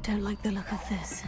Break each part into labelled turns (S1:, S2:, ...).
S1: Don't like the look of this.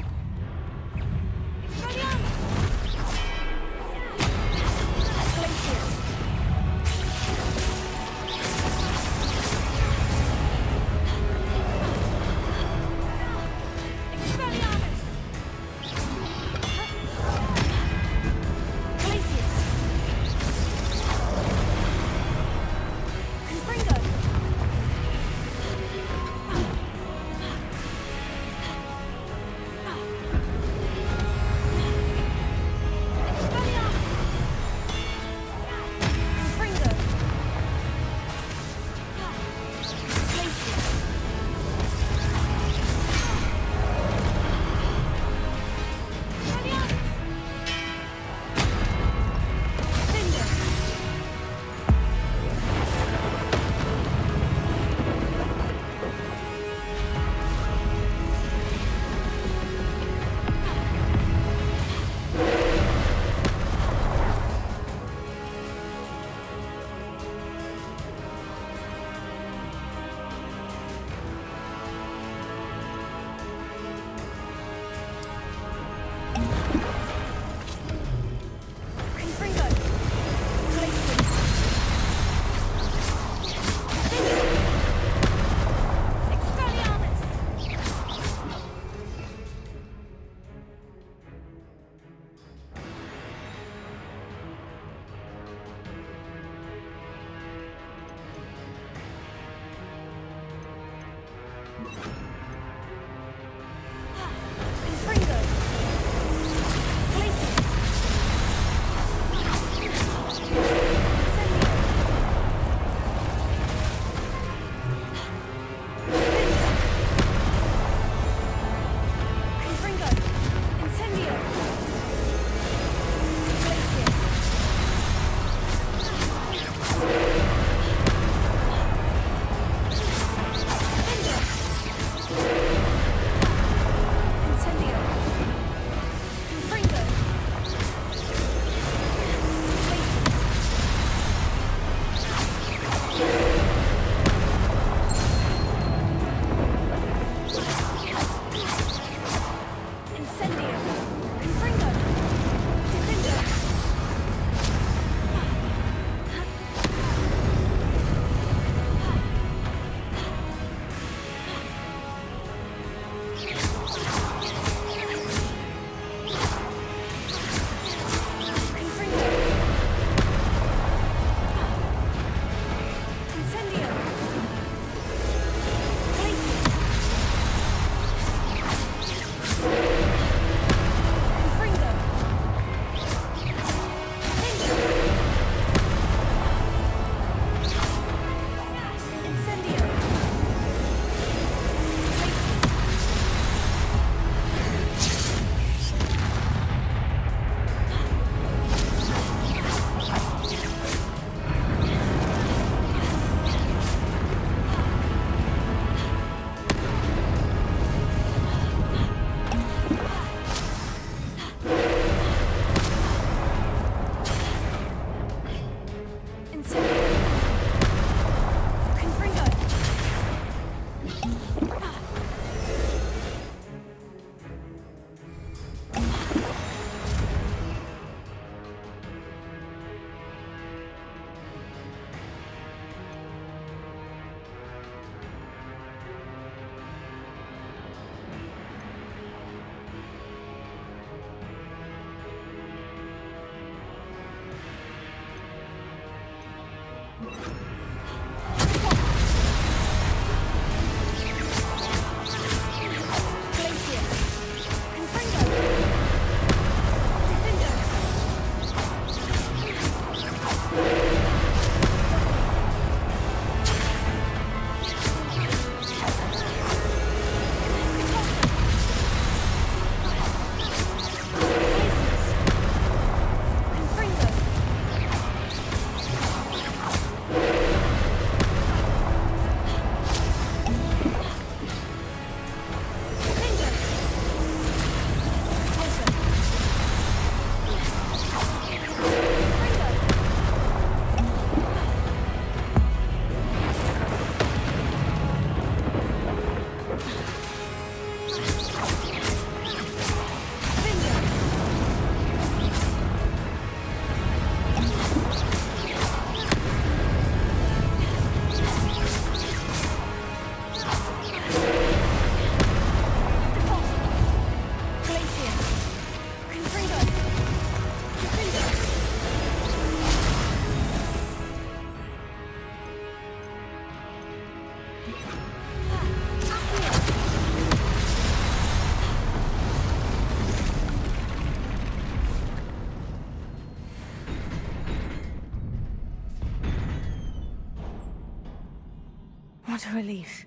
S1: What a relief.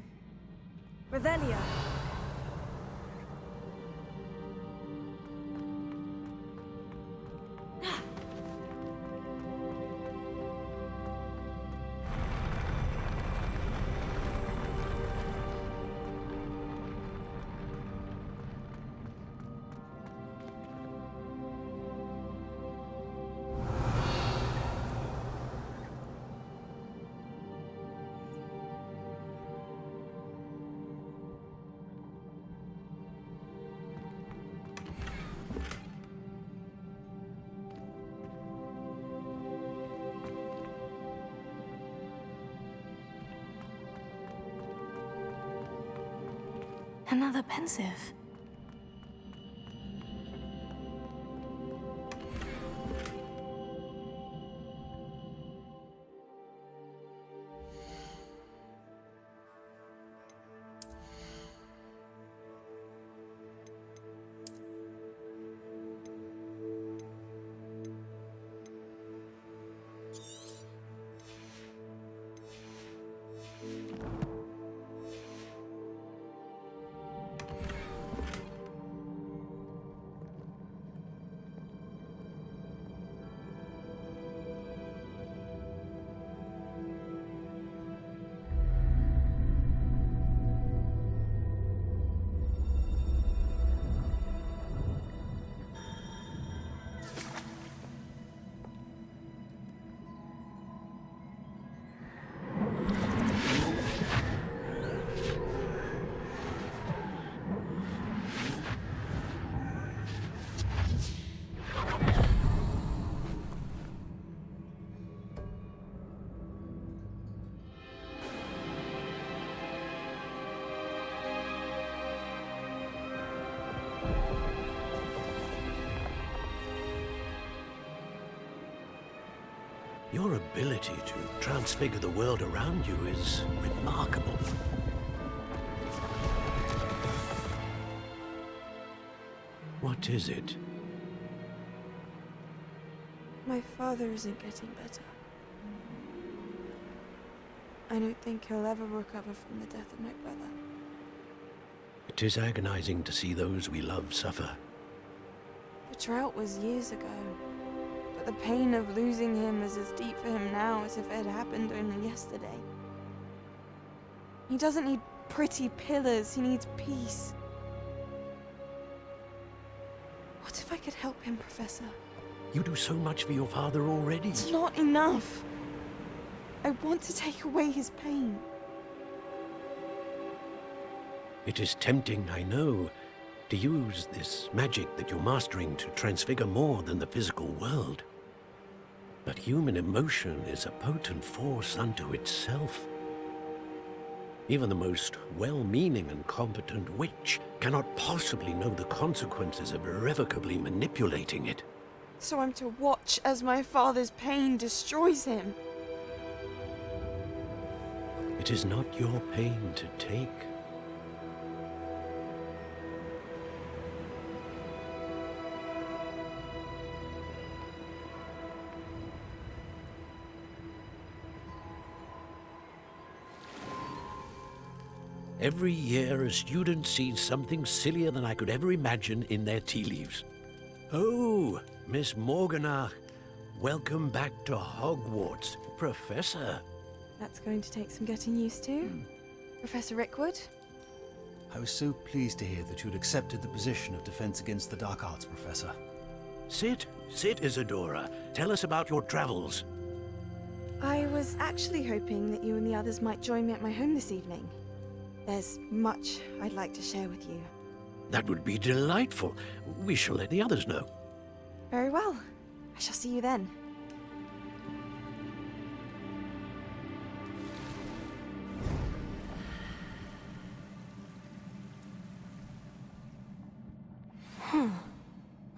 S1: Revelio. Another pensive.
S2: Your ability to transfigure the world around you is remarkable. What is it?
S3: My father isn't getting better. I don't think he'll ever recover from the death of my brother.
S2: It is agonizing to see those we love suffer.
S3: The drought was years ago, but the pain of losing him is as deep for him now as if it had happened only yesterday. He doesn't need pretty pillars, he needs peace. What if I could help him, Professor?
S2: You do so much for your father already.
S3: It's not enough. I want to take away his pain.
S2: It is tempting, I know, to use this magic that you're mastering to transfigure more than the physical world. But human emotion is a potent force unto itself. Even the most well-meaning and competent witch cannot possibly know the consequences of irrevocably manipulating it.
S3: So I'm to watch as my father's pain destroys him.
S2: It is not your pain to take. Every year, a student sees something sillier than I could ever imagine in their tea leaves. Oh, Miss Morganach, welcome back to Hogwarts, Professor.
S3: That's going to take some getting used to. Professor Rickwood?
S4: I was so pleased to hear that you'd accepted the position of Defense Against the Dark Arts, Professor.
S2: Sit, Isadora. Tell us about your travels.
S3: I was actually hoping that you and the others might join me at my home this evening. There's much I'd like to share with you.
S2: That would be delightful. We shall let the others know.
S3: Very well. I shall see you then.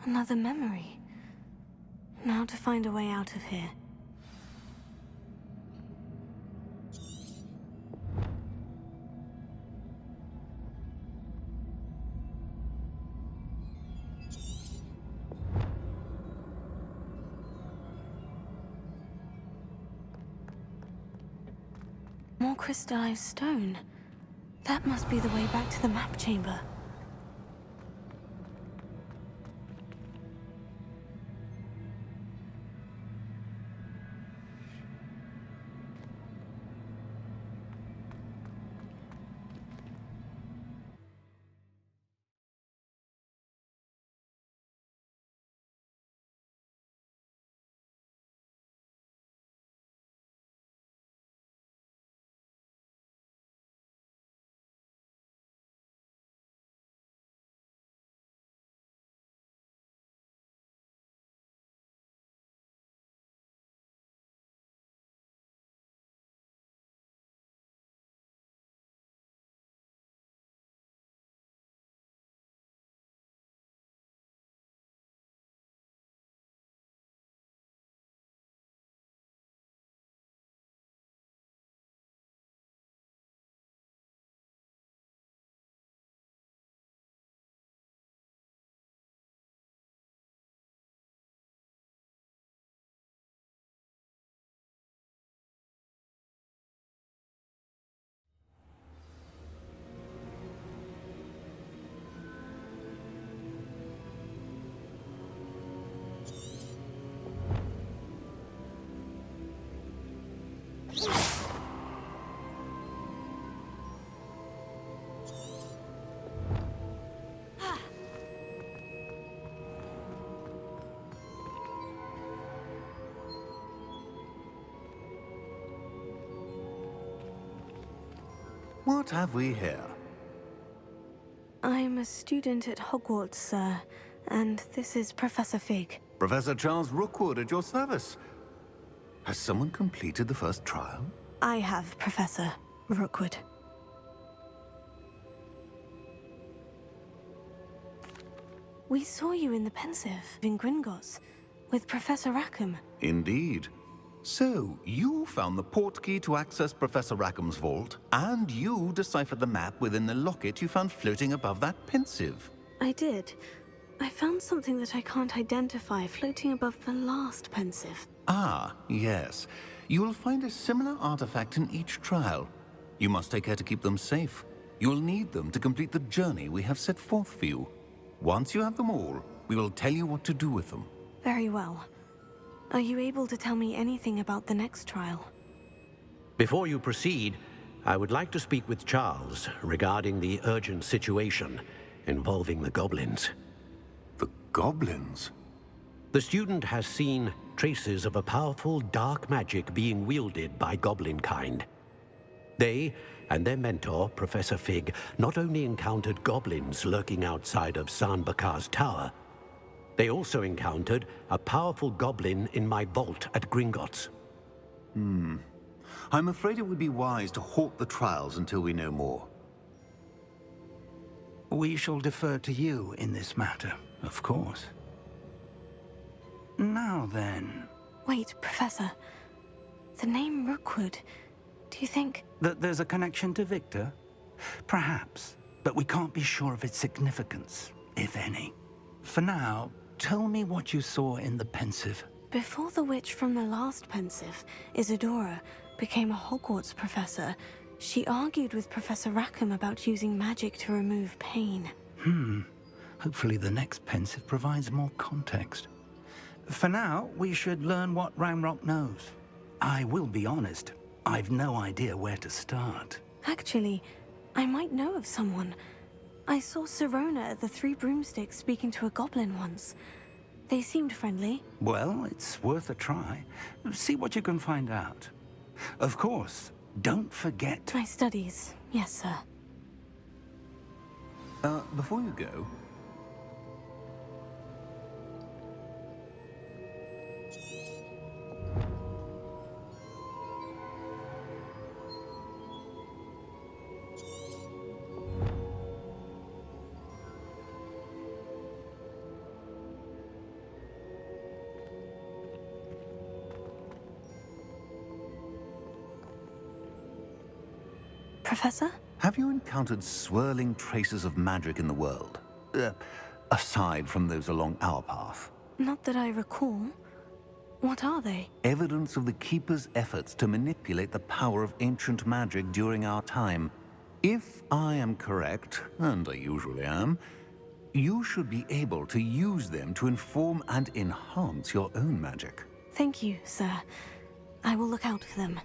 S1: Another memory. Now to find a way out of here. More crystallized stone. That must be the way back to the map chamber.
S5: What have we here?
S1: I'm a student at Hogwarts, sir, and this is Professor Fig.
S5: Professor Charles Rookwood at your service. Has someone completed the first trial?
S1: I have, Professor Rookwood. We saw you in the Pensive in Gringotts with Professor Rackham.
S5: Indeed. So, you found the portkey to access Professor Rackham's vault, and you deciphered the map within the locket you found floating above that Pensive.
S1: I did. I found something that I can't identify floating above the last Pensive.
S5: Ah, yes. You will find a similar artifact in each trial. You must take care to keep them safe. You will need them to complete the journey we have set forth for you. Once you have them all, we will tell you what to do with them.
S1: Very well. Are you able to tell me anything about the next trial?
S2: Before you proceed, I would like to speak with Charles regarding the urgent situation involving the goblins.
S5: The goblins?
S2: The student has seen traces of a powerful dark magic being wielded by goblin kind. They and their mentor, Professor Fig, not only encountered goblins lurking outside of San Bakar's tower, they also encountered a powerful goblin in my vault at Gringotts.
S5: I'm afraid it would be wise to halt the trials until we know more.
S6: We shall defer to you in this matter, of course. Now then...
S1: Wait, Professor. The name Rookwood. Do you think...
S6: That there's a connection to Victor? Perhaps, but we can't be sure of its significance, if any. For now, tell me what you saw in the Pensive.
S1: Before the witch from the last Pensive, Isadora, became a Hogwarts professor, she argued with Professor Rackham about using magic to remove pain.
S6: Hopefully the next Pensive provides more context. For now, we should learn what Ranrock knows. I will be honest, I've no idea where to start.
S1: Actually, I might know of someone. I saw Sirona at the Three Broomsticks speaking to a goblin once. They seemed friendly.
S6: Well, it's worth a try. See what you can find out. Of course, don't forget...
S1: My studies, yes, sir.
S5: Before you go...
S1: Professor?
S5: Have you encountered swirling traces of magic in the world? Aside from those along our path?
S1: Not that I recall. What are they?
S5: Evidence of the Keeper's efforts to manipulate the power of ancient magic during our time. If I am correct, and I usually am, you should be able to use them to inform and enhance your own magic.
S1: Thank you, sir. I will look out for them.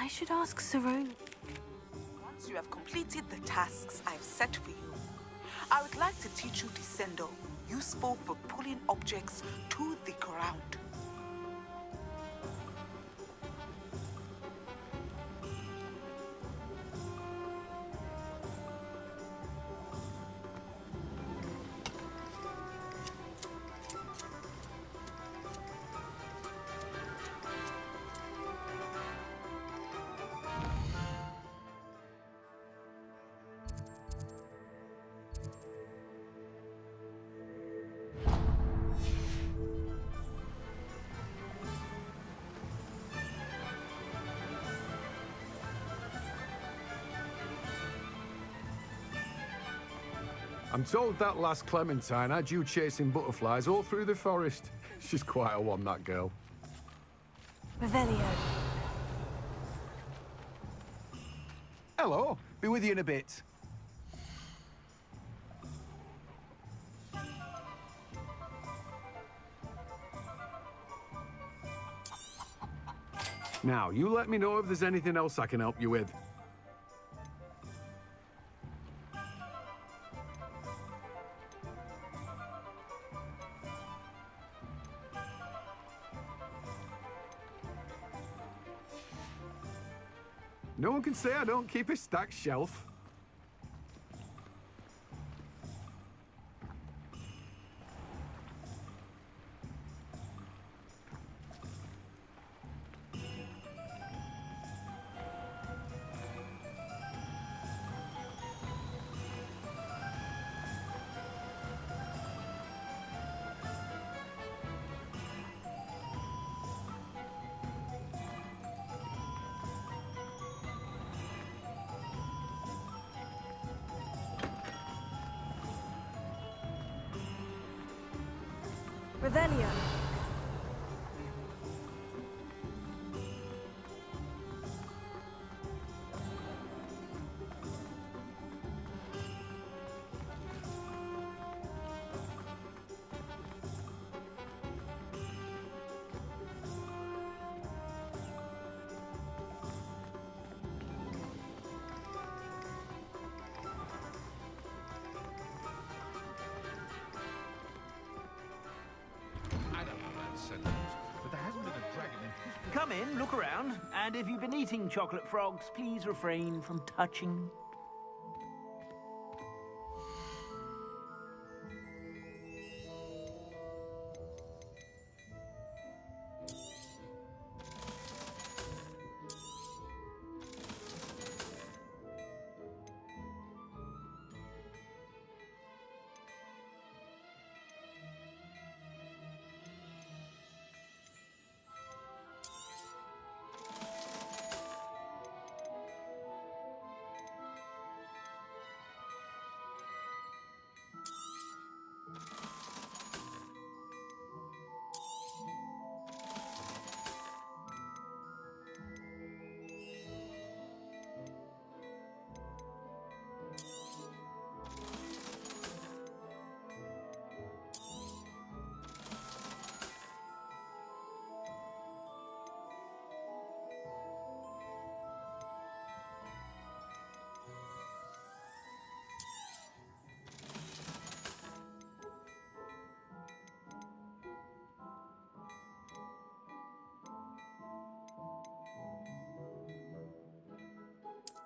S1: I should ask Saroni.
S7: Once you have completed the tasks I've set for you, I would like to teach you Descendo, useful for pulling objects to the ground.
S8: I'm told that last Clementine had you chasing butterflies all through the forest. She's quite a one, that girl.
S1: Revelio.
S9: Hello. Be with you in a bit.
S8: Now, you let me know if there's anything else I can help you with. No one can say I don't keep a stacked shelf.
S1: Revelio.
S10: Come in, look around, and if you've been eating chocolate frogs, please refrain from touching.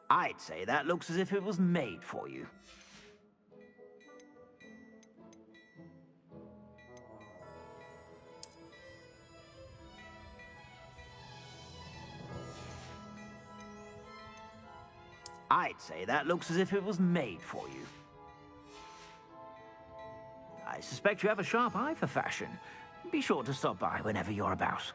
S10: I'd say that looks as if it was made for you. I'd say that looks as if it was made for you. I suspect you have a sharp eye for fashion. Be sure to stop by whenever you're about.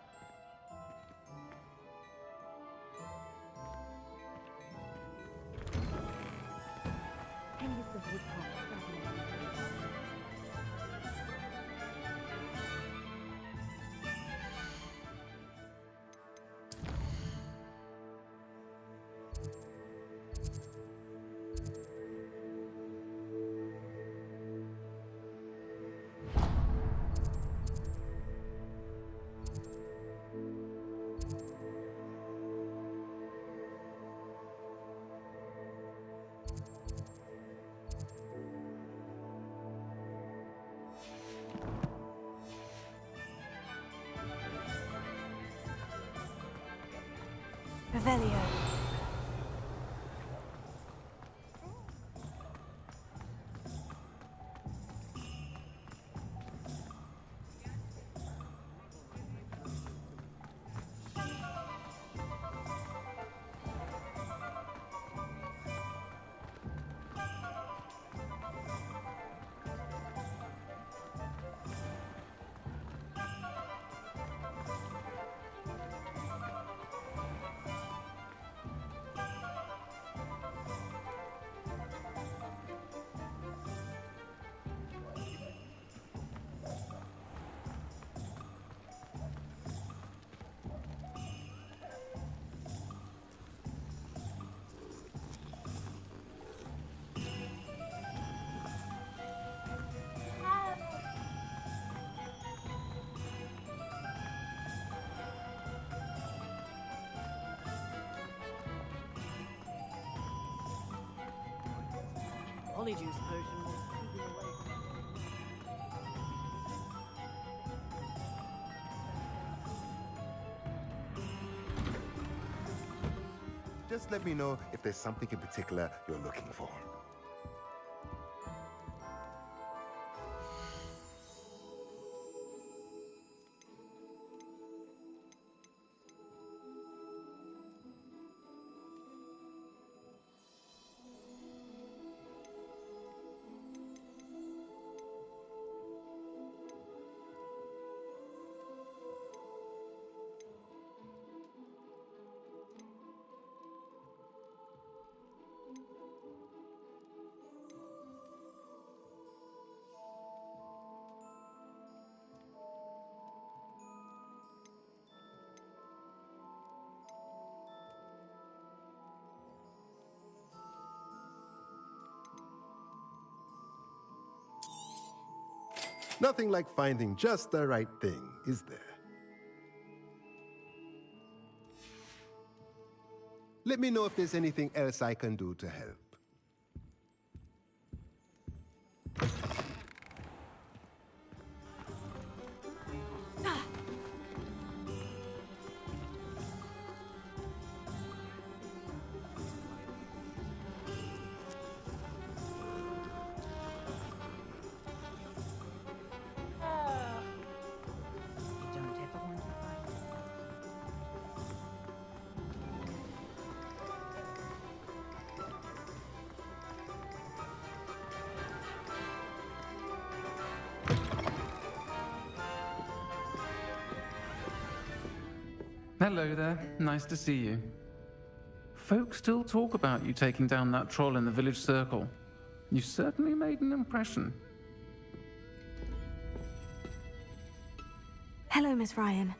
S1: Revelio.
S9: Polyjuice potion will keep you away from
S11: Just let me know if there's something in particular you're looking for. Nothing like finding just the right thing, is there? Let me know if there's anything else I can do to help.
S12: Hello there, nice to see you. Folks still talk about you taking down that troll in the village circle. You certainly made an impression.
S1: Hello, Miss Ryan.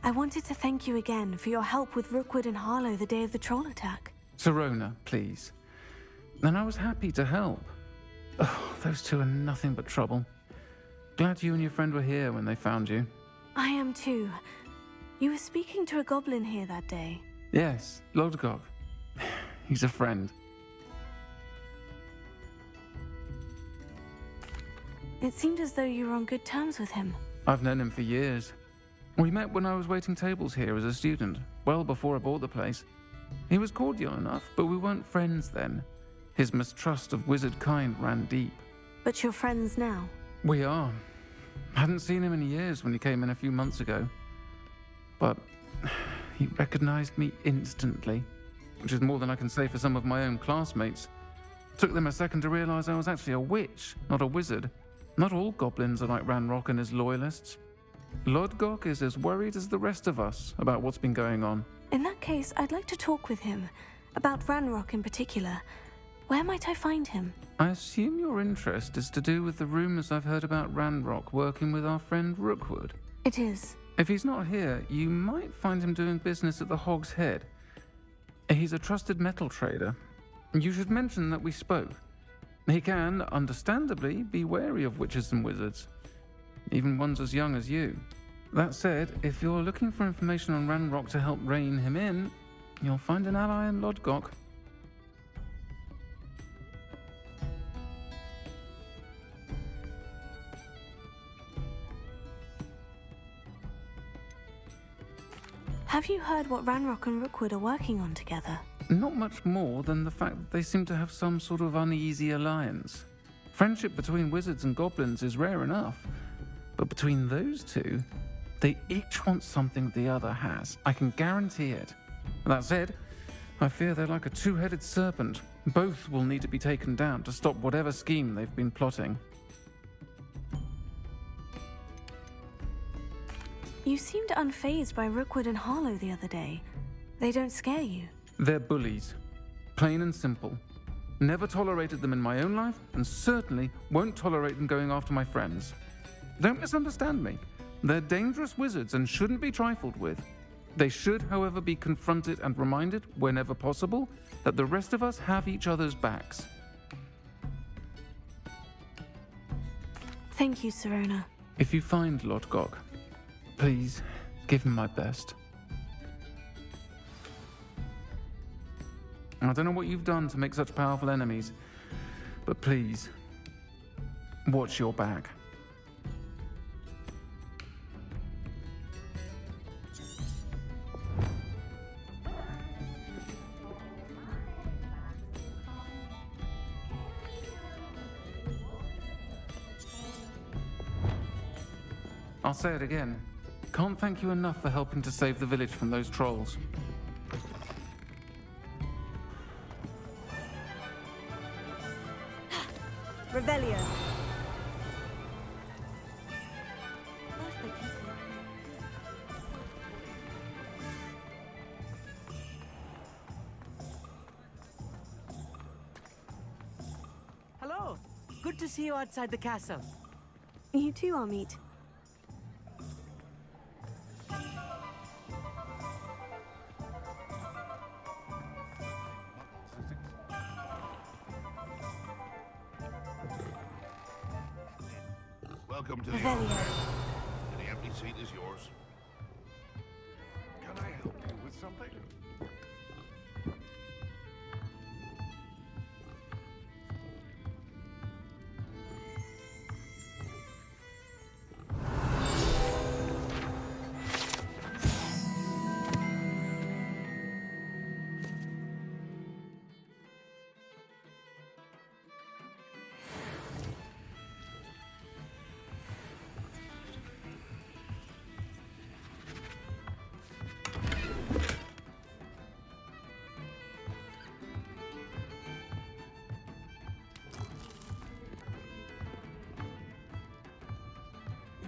S1: I wanted to thank you again for your help with Rookwood and Harlow the day of the troll attack.
S12: Serona, please. And I was happy to help. Oh, those two are nothing but trouble. Glad you and your friend were here when they found you.
S1: I am too. You were speaking to a goblin here that day.
S12: Yes, Lodgok. He's a friend.
S1: It seemed as though you were on good terms with him.
S12: I've known him for years. We met when I was waiting tables here as a student, well before I bought the place. He was cordial enough, but we weren't friends then. His mistrust of wizard kind ran deep.
S1: But you're friends now?
S12: We are. Hadn't seen him in years when he came in a few months ago. But he recognized me instantly, which is more than I can say for some of my own classmates. Took them a second to realize I was actually a witch, not a wizard. Not all goblins are like Ranrock and his loyalists. Lodgok is as worried as the rest of us about what's been going on.
S1: In that case, I'd like to talk with him. About Ranrock in particular. Where might I find him?
S12: I assume your interest is to do with the rumors I've heard about Ranrock working with our friend Rookwood.
S1: It is.
S12: If he's not here, you might find him doing business at the Hog's Head. He's a trusted metal trader. You should mention that we spoke. He can, understandably, be wary of witches and wizards, even ones as young as you. That said, if you're looking for information on Ranrock to help rein him in, you'll find an ally in Lodgok.
S1: Have you heard what Ranrock and Rookwood are working on together?
S12: Not much more than the fact that they seem to have some sort of uneasy alliance. Friendship between wizards and goblins is rare enough, but between those two, they each want something the other has. I can guarantee it. That said, I fear they're like a two-headed serpent. Both will need to be taken down to stop whatever scheme they've been plotting.
S1: You seemed unfazed by Rookwood and Harlow the other day. They don't scare you.
S12: They're bullies. Plain and simple. Never tolerated them in my own life, and certainly won't tolerate them going after my friends. Don't misunderstand me. They're dangerous wizards and shouldn't be trifled with. They should, however, be confronted and reminded, whenever possible, that the rest of us have each other's backs.
S1: Thank you, Sirona.
S12: If you find Lodgok, please give him my best. I don't know what you've done to make such powerful enemies, but please, watch your back. I'll say it again. Can't thank you enough for helping to save the village from those trolls.
S1: Revelio.
S9: Hello. Good to see you outside the castle.
S1: You too, Amit.
S13: Welcome to the
S1: Revelio.
S13: Any empty seat is yours. Can I help you with something?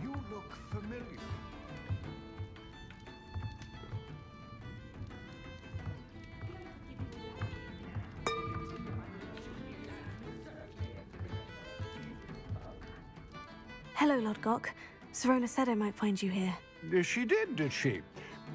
S13: You look familiar.
S1: Hello, Lodgok. Sirona said I might find you here.
S13: She did she?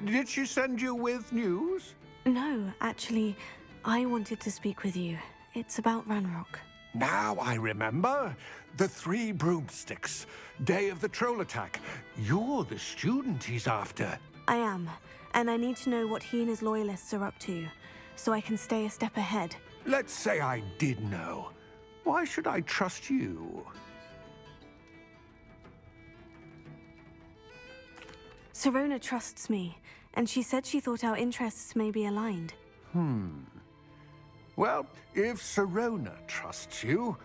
S13: Did she send you with news?
S1: No, actually, I wanted to speak with you. It's about Ranrock.
S13: Now I remember. The 3 broomsticks. Day of the troll attack. You're the student he's after.
S1: I am, and I need to know what he and his loyalists are up to, so I can stay a step ahead.
S13: Let's say I did know. Why should I trust you?
S1: Sirona trusts me, and she said she thought our interests may be aligned.
S13: Well, if Sirona trusts you,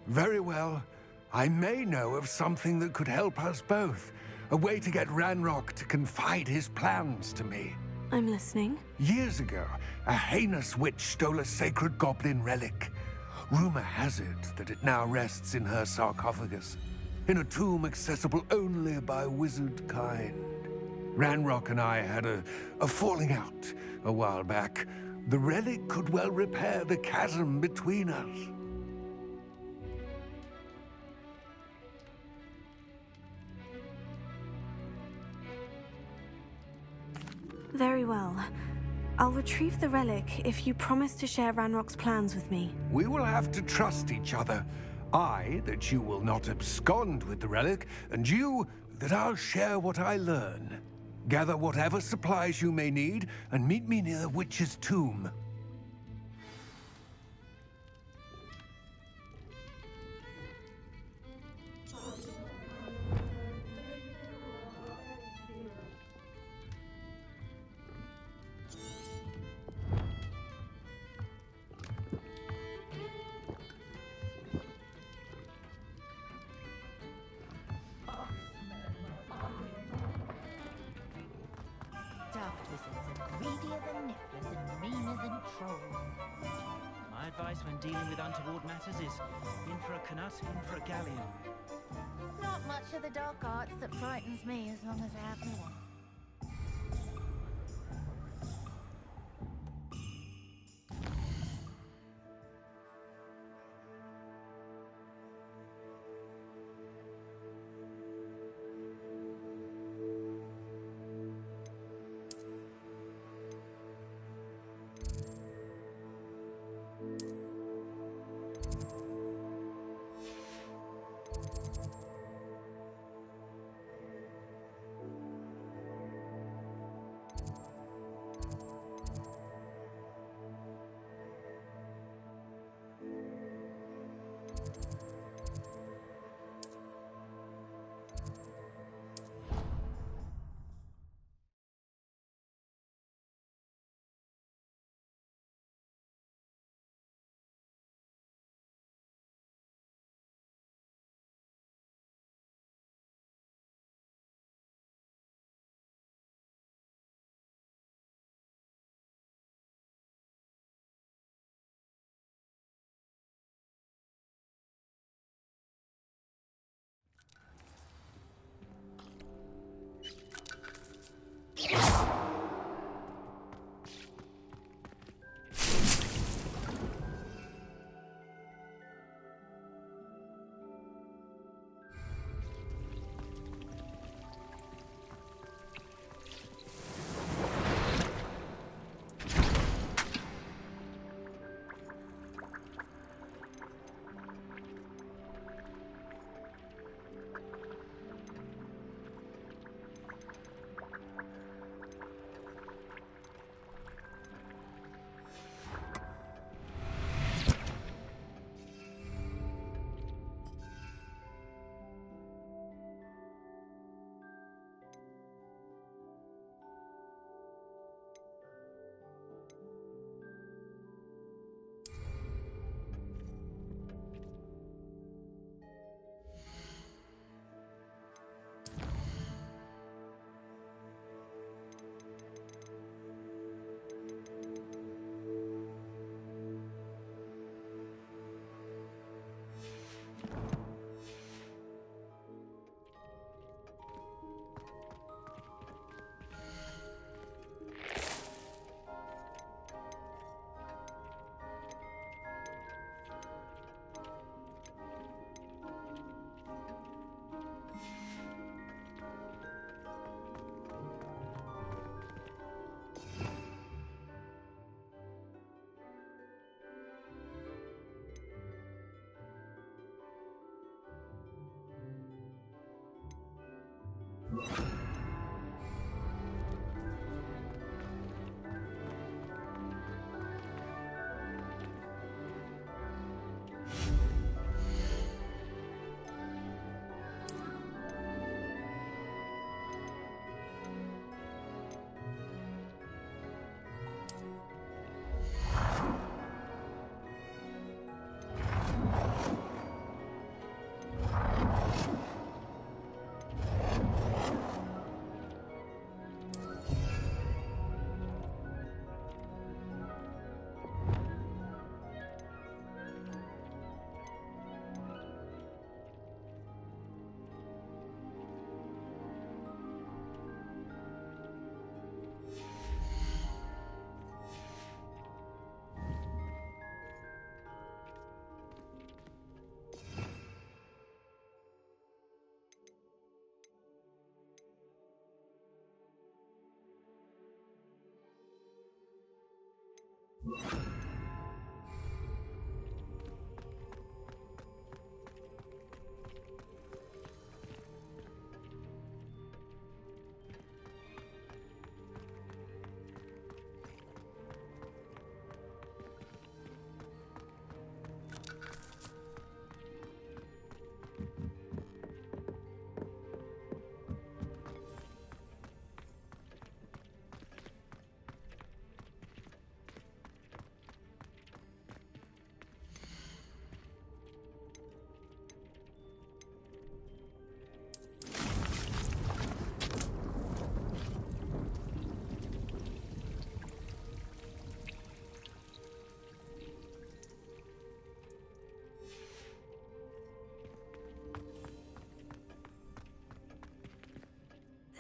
S13: very well. I may know of something that could help us both. A way to get Ranrock to confide his plans to me.
S1: I'm listening.
S13: Years ago, a heinous witch stole a sacred goblin relic. Rumor has it that it now rests in her sarcophagus, in a tomb accessible only by wizard kind. Ranrock and I had a falling out a while back. The relic could well repair the chasm between us.
S1: Very well. I'll retrieve the relic if you promise to share Ranrock's plans with me.
S13: We will have to trust each other. I, that you will not abscond with the relic, and you, that I'll share what I learn. Gather whatever supplies you may need, and meet me near the witch's tomb.
S10: advice when dealing with untoward matters is in for a canut, in for a galleon.
S14: Not much of the dark arts that frightens me as long as I have more.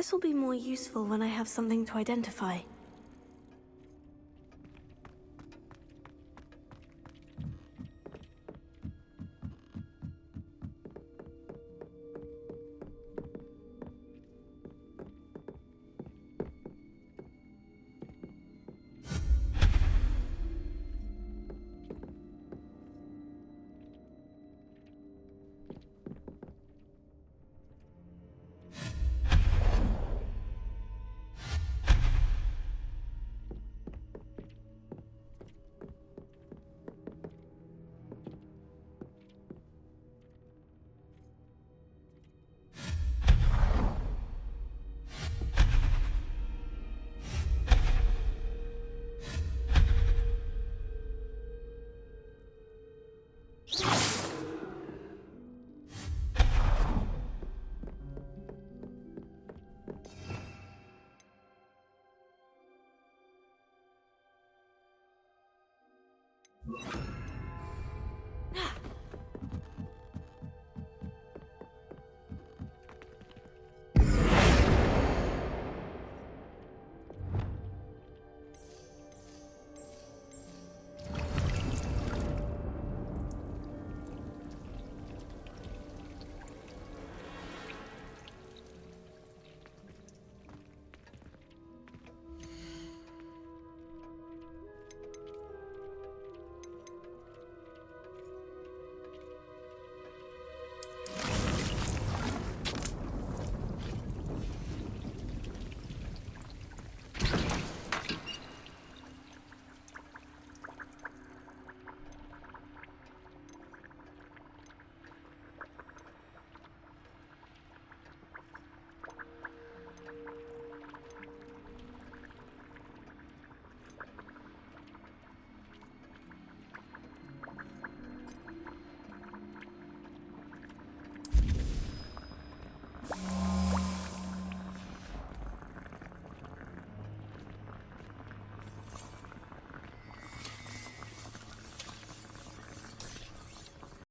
S1: This will be more useful when I have something to identify.